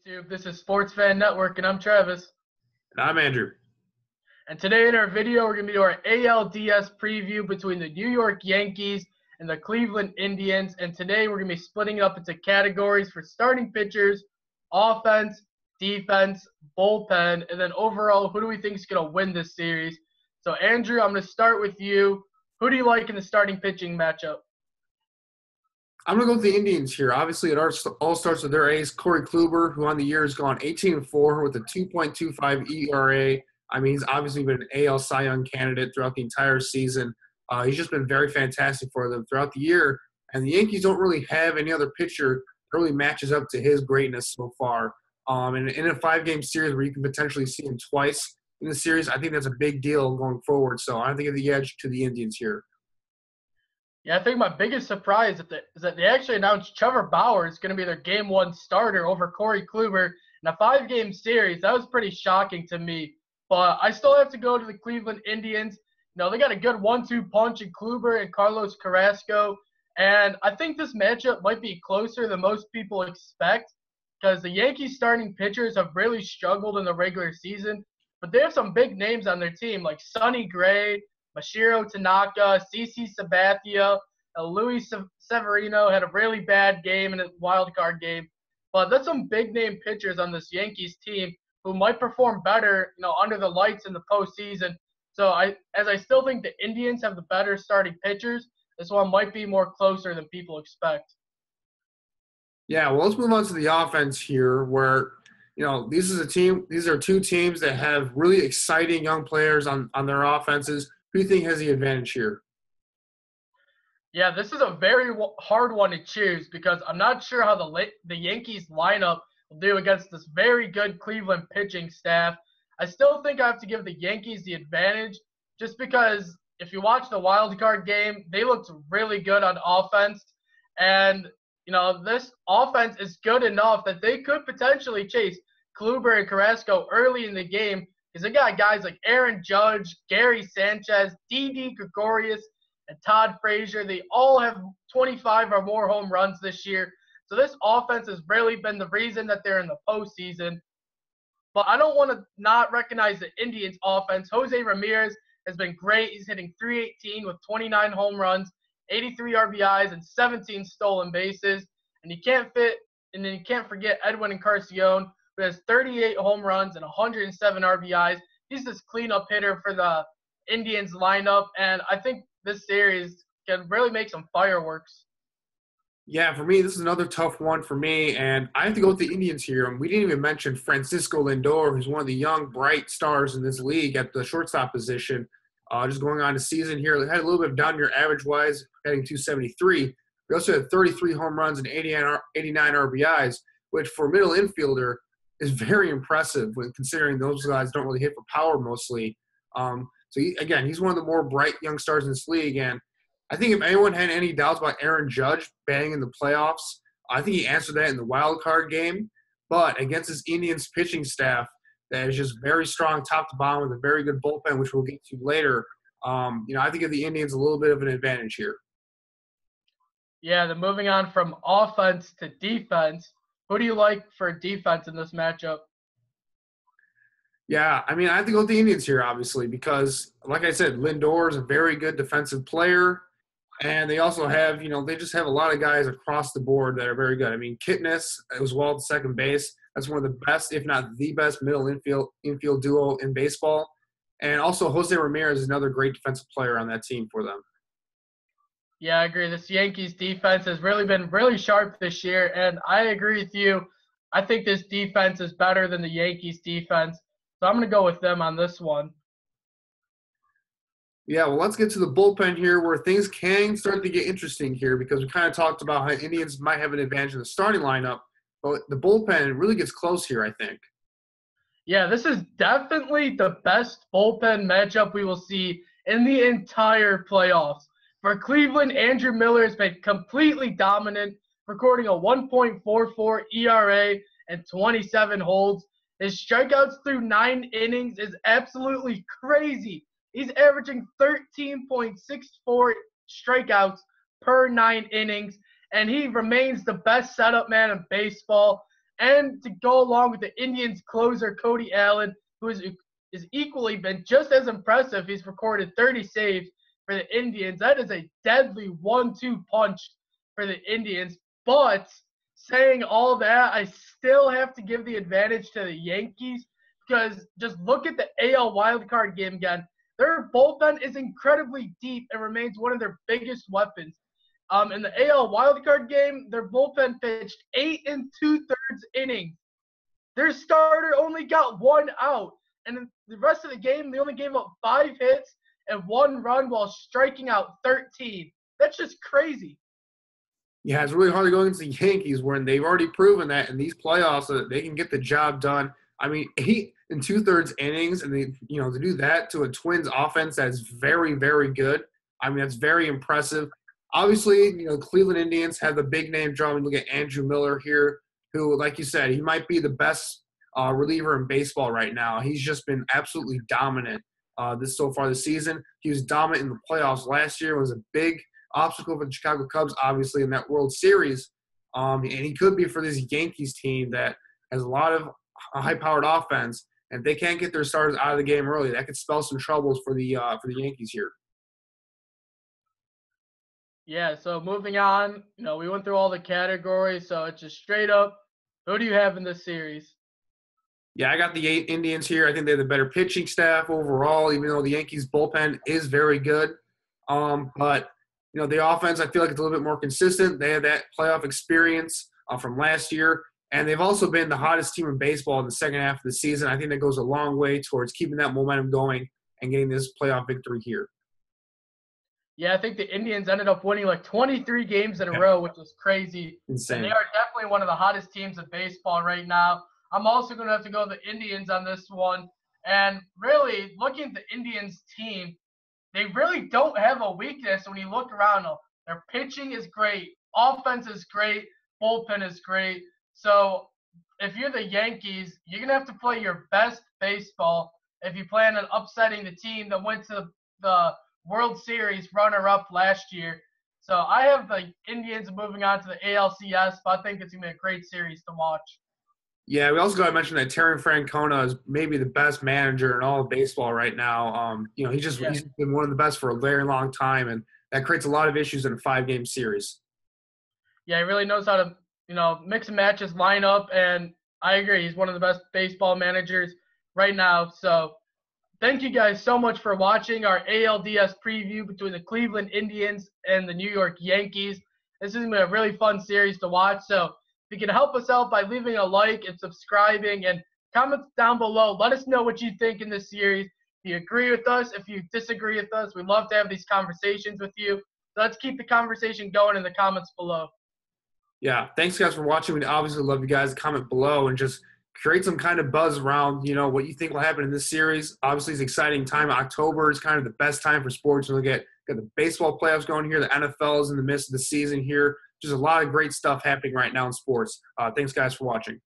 YouTube. This is Sports Fan Network, and I'm Travis. And I'm Andrew. And today in our video, we're going to do our ALDS preview between the New York Yankees and the Cleveland Indians. And today we're going to be splitting it up into categories for starting pitchers, offense, defense, bullpen, and then overall, who do we think is going to win this series? So, Andrew, I'm going to start with you. Who do you like in the starting pitching matchup? I'm going to go with the Indians here. Obviously, it all starts with their ace, Corey Kluber, who on the year has gone 18-4 with a 2.25 ERA. I mean, he's obviously been an AL Cy Young candidate throughout the entire season. He's just been very fantastic for them throughout the year. And the Yankees don't really have any other pitcher that really matches up to his greatness so far. And in a 5-game series where you can potentially see him twice in the series, I think that's a big deal going forward. So I think of the edge to the Indians here. Yeah, I think my biggest surprise is that they actually announced Trevor Bauer is going to be their Game 1 starter over Corey Kluber in a 5-game series. That was pretty shocking to me. But I still have to go to the Cleveland Indians. You know, they got a good 1-2 punch in Kluber and Carlos Carrasco. And I think this matchup might be closer than most people expect because the Yankees starting pitchers have really struggled in the regular season. But they have some big names on their team like Sonny Gray, Masahiro Tanaka, CC Sabathia, Luis Severino had a really bad game in a wild card game. But that's some big name pitchers on this Yankees team who might perform better, you know, under the lights in the postseason. So I still think the Indians have the better starting pitchers, this one might be more closer than people expect. Yeah, well, let's move on to the offense here where, you know, these are two teams that have really exciting young players on their offenses. Who do you think has the advantage here? Yeah, this is a very hard one to choose because I'm not sure how the Yankees lineup will do against this very good Cleveland pitching staff. I still think I have to give the Yankees the advantage just because if you watch the wild card game, they looked really good on offense. And, you know, this offense is good enough that they could potentially chase Kluber and Carrasco early in the game because they got guys like Aaron Judge, Gary Sanchez, Didi Gregorius, and Todd Frazier. They all have 25 or more home runs this year. So this offense has really been the reason that they're in the postseason. But I don't want to not recognize the Indians' offense. Jose Ramirez has been great. He's hitting .318 with 29 home runs, 83 RBIs, and 17 stolen bases. And you can't forget Edwin Encarnacion, who has 38 home runs and 107 RBIs. He's this cleanup hitter for the Indians lineup, and I think this series can really make some fireworks. Yeah, for me, this is another tough one for me, and I have to go with the Indians here. And we didn't even mention Francisco Lindor, who's one of the young, bright stars in this league at the shortstop position. Just going on the season here, they had a little bit of down-year average-wise, hitting .273. We also had 33 home runs and 89 RBIs, which for a middle infielder is very impressive when considering those guys don't really hit for power mostly. He's one of the more bright young stars in this league, and I think if anyone had any doubts about Aaron Judge banging in the playoffs, I think he answered that in the wild card game. But against this Indians pitching staff that is just very strong top to bottom with a very good bullpen, which we'll get to later, I think of the Indians a little bit of an advantage here. Yeah, then moving on from offense to defense, who do you like for defense in this matchup? Yeah, I mean, I have to go with the Indians here, obviously, because, like I said, Lindor is a very good defensive player. And they also have, they just have a lot of guys across the board that are very good. I mean, Kitness as well at second base. That's one of the best, if not the best, middle infield duo in baseball. And also Jose Ramirez is another great defensive player on that team for them. Yeah, I agree. This Yankees defense has really been really sharp this year, and I agree with you. I think this defense is better than the Yankees defense, so I'm going to go with them on this one. Yeah, well, let's get to the bullpen here where things can start to get interesting here because we kind of talked about how Indians might have an advantage in the starting lineup, but the bullpen really gets close here, I think. Yeah, this is definitely the best bullpen matchup we will see in the entire playoffs. For Cleveland, Andrew Miller has been completely dominant, recording a 1.44 ERA and 27 holds. His strikeouts through 9 innings is absolutely crazy. He's averaging 13.64 strikeouts per 9 innings, and he remains the best setup man in baseball. and to go along with the Indians closer Cody Allen, who is equally been just as impressive. He's recorded 30 saves for the Indians. That is a deadly 1-2 punch for the Indians. But saying all that, I still have to give the advantage to the Yankees because just look at the AL wildcard game again. Their bullpen is incredibly deep and remains one of their biggest weapons. In the AL wildcard game, their bullpen pitched 8 2/3 innings. Their starter only got 1 out. And in the rest of the game, they only gave up 5 hits and 1 run while striking out 13. That's just crazy. Yeah, it's really hard to go against the Yankees when they've already proven that in these playoffs that they can get the job done. I mean, 8 2/3 innings, and to do that to a Twins offense that's very, very good. I mean, that's very impressive. Obviously, Cleveland Indians have the big name draw. Look at Andrew Miller here, who, like you said, he might be the best reliever in baseball right now. He's just been absolutely dominant so far this season. He was dominant in the playoffs last year. It was a big obstacle for the Chicago Cubs, obviously, in that World Series. And he could be for this Yankees team that has a lot of high-powered offense. And if they can't get their starters out of the game early, that could spell some troubles for the Yankees here. Yeah, so moving on, we went through all the categories, so it's just straight up, who do you have in this series? Yeah, I got the Indians here. I think they have the better pitching staff overall, even though the Yankees bullpen is very good. But the offense, I feel like it's a little bit more consistent. They have that playoff experience from last year, and they've also been the hottest team in baseball in the second half of the season. I think that goes a long way towards keeping that momentum going and getting this playoff victory here. Yeah, I think the Indians ended up winning like 23 games in a row, which is crazy. Insane. And they are definitely one of the hottest teams in baseball right now. I'm also going to have to go the Indians on this one. And really, looking at the Indians team, they really don't have a weakness when you look around. Their pitching is great. Offense is great. Bullpen is great. So if you're the Yankees, you're going to have to play your best baseball if you plan on upsetting the team that went to the World Series runner-up last year. So I have the Indians moving on to the ALCS, but I think it's going to be a great series to watch. Yeah, we also got to mention that Terry Francona is maybe the best manager in all of baseball right now. He's been one of the best for a very long time, and that creates a lot of issues in a 5-game series. Yeah, he really knows how to, mix and match his lineup, and I agree. He's one of the best baseball managers right now. So thank you guys so much for watching our ALDS preview between the Cleveland Indians and the New York Yankees. This is going to be a really fun series to watch. So if you can help us out by leaving a like and subscribing and comments down below. Let us know what you think in this series. If you agree with us, if you disagree with us, we'd love to have these conversations with you. So let's keep the conversation going in the comments below. Yeah, thanks guys for watching. We'd obviously love you guys to comment below and just create some kind of buzz around, what you think will happen in this series. Obviously, it's an exciting time. October is kind of the best time for sports. We'll got the baseball playoffs going here. The NFL is in the midst of the season here. Just a lot of great stuff happening right now in sports. Thanks, guys, for watching.